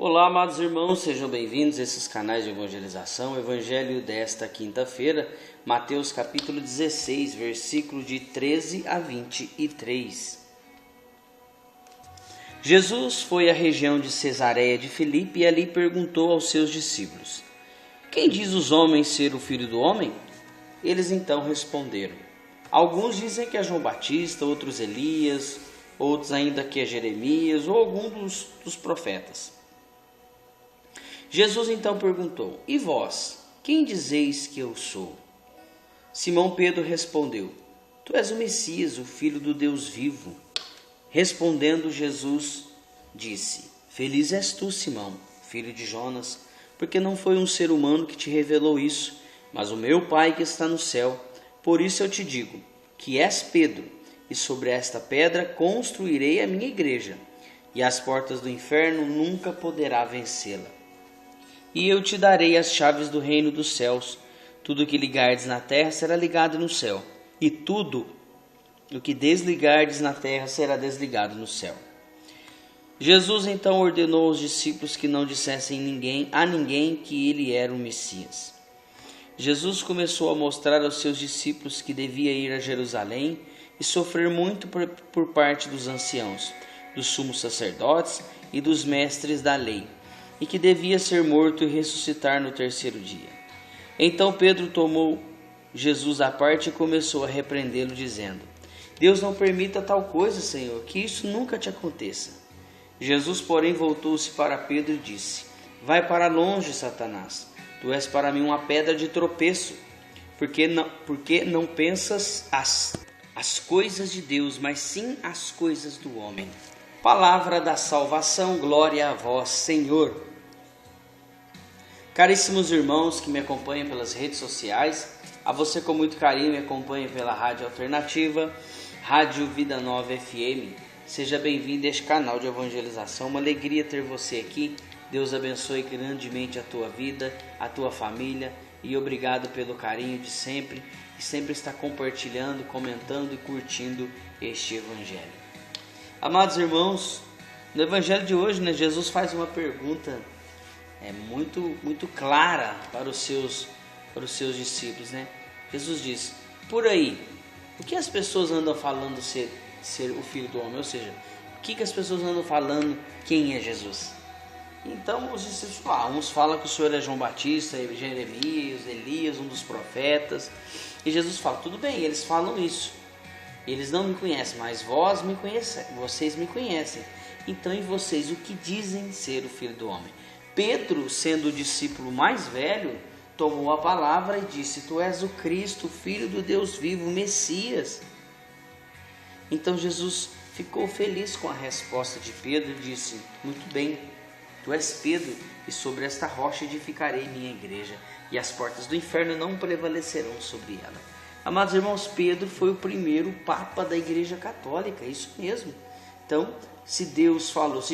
Olá, amados irmãos, sejam bem-vindos a esses canais de evangelização. O evangelho desta quinta-feira, Mateus capítulo 16, versículo de 13 a 23. Jesus foi à região de Cesareia de Filipe e ali perguntou aos seus discípulos: Quem diz os homens ser o Filho do Homem? Eles então responderam: Alguns dizem que é João Batista, outros Elias, outros ainda que é Jeremias ou algum dos profetas. Jesus então perguntou: E vós, quem dizeis que eu sou? Simão Pedro respondeu: Tu és o Messias, o Filho do Deus vivo. Respondendo Jesus, disse: Feliz és tu, Simão, filho de Jonas, porque não foi um ser humano que te revelou isso, mas o meu Pai que está no céu. Por isso eu te digo que és Pedro, e sobre esta pedra construirei a minha igreja, e as portas do inferno nunca poderá vencê-la. E eu te darei as chaves do reino dos céus. Tudo o que ligardes na terra será ligado no céu, e tudo o que desligardes na terra será desligado no céu. Jesus então ordenou aos discípulos que não dissessem a ninguém que ele era o Messias. Jesus começou a mostrar aos seus discípulos que devia ir a Jerusalém e sofrer muito por parte dos anciãos, dos sumos sacerdotes e dos mestres da lei, e que devia ser morto e ressuscitar no terceiro dia. Então Pedro tomou Jesus à parte e começou a repreendê-lo, dizendo: Deus não permita tal coisa, Senhor, que isso nunca te aconteça. Jesus, porém, voltou-se para Pedro e disse: Vai para longe, Satanás, tu és para mim uma pedra de tropeço, porque não pensas as coisas de Deus, mas sim as coisas do homem. Palavra da salvação, glória a vós, Senhor. Caríssimos irmãos que me acompanham pelas redes sociais, a você com muito carinho me acompanha pela Rádio Alternativa, Rádio Vida Nova FM. Seja bem-vindo a este canal de evangelização, uma alegria ter você aqui. Deus abençoe grandemente a tua vida, a tua família, e obrigado pelo carinho de sempre, e sempre está compartilhando, comentando e curtindo este evangelho. Amados irmãos, no evangelho de hoje, Jesus faz uma pergunta muito clara para os seus discípulos, Jesus diz: por aí, o que as pessoas andam falando ser o Filho do Homem? Ou seja, o que as pessoas andam falando quem é Jesus? Então os discípulos uns falam que o Senhor é João Batista, Jeremias, Elias, um dos profetas. E Jesus fala: tudo bem, eles falam isso. Eles não me conhecem, mas vós me conhecem, vocês me conhecem. Então, e vocês, o que dizem ser o Filho do Homem? Pedro, sendo o discípulo mais velho, tomou a palavra e disse: Tu és o Cristo, o Filho do Deus vivo, o Messias. Então Jesus ficou feliz com a resposta de Pedro e disse: Muito bem, tu és Pedro, e sobre esta rocha edificarei minha igreja, e as portas do inferno não prevalecerão sobre ela. Amados irmãos, Pedro foi o primeiro papa da igreja católica, isso mesmo. Então, se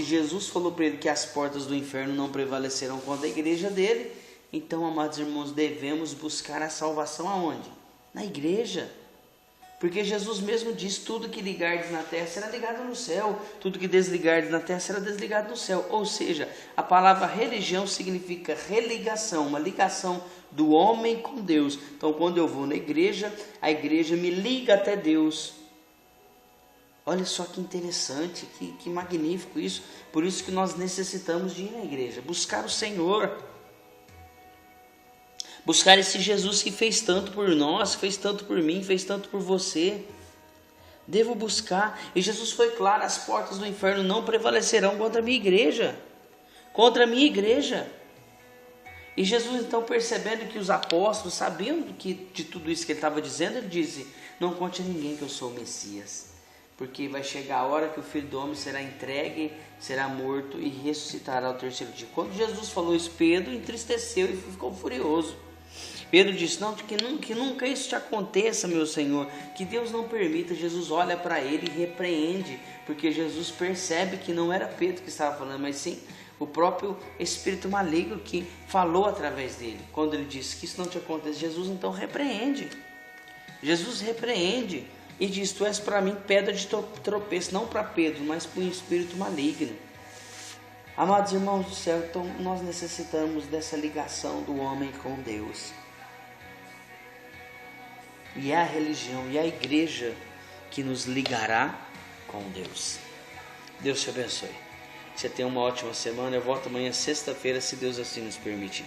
Jesus falou para ele que as portas do inferno não prevalecerão contra a igreja dele, então, amados irmãos, devemos buscar a salvação aonde? Na igreja. Porque Jesus mesmo diz: tudo que ligardes na terra será ligado no céu, tudo que desligardes na terra será desligado no céu. Ou seja, a palavra religião significa religação, uma ligação do homem com Deus. Então, quando eu vou na igreja, a igreja me liga até Deus. Olha só que interessante, que magnífico isso. Por isso que nós necessitamos de ir na igreja, buscar o Senhor. Buscar esse Jesus que fez tanto por nós, fez tanto por mim, fez tanto por você. Devo buscar. E Jesus foi claro: as portas do inferno não prevalecerão contra a minha igreja. Contra a minha igreja. E Jesus então, percebendo que os apóstolos sabiam de tudo isso que ele estava dizendo, ele disse: Não conte a ninguém que eu sou o Messias. Porque vai chegar a hora que o Filho do Homem será entregue, será morto e ressuscitará ao terceiro dia. Quando Jesus falou isso, Pedro entristeceu e ficou furioso. Pedro disse: Não, que nunca isso te aconteça, meu Senhor, que Deus não permita. Jesus olha para ele e repreende, porque Jesus percebe que não era Pedro que estava falando, mas sim o próprio espírito maligno que falou através dele. Quando ele disse que isso não te aconteça, Jesus então repreende. Jesus repreende e diz: Tu és para mim pedra de tropeço, não para Pedro, mas para um espírito maligno. Amados irmãos do céu, então nós necessitamos dessa ligação do homem com Deus. E é a religião e a igreja que nos ligará com Deus. Deus te abençoe. Você tenha uma ótima semana. Eu volto amanhã, sexta-feira, se Deus assim nos permitir.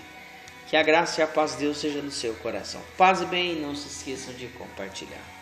Que a graça e a paz de Deus seja no seu coração. Paz e bem, não se esqueçam de compartilhar.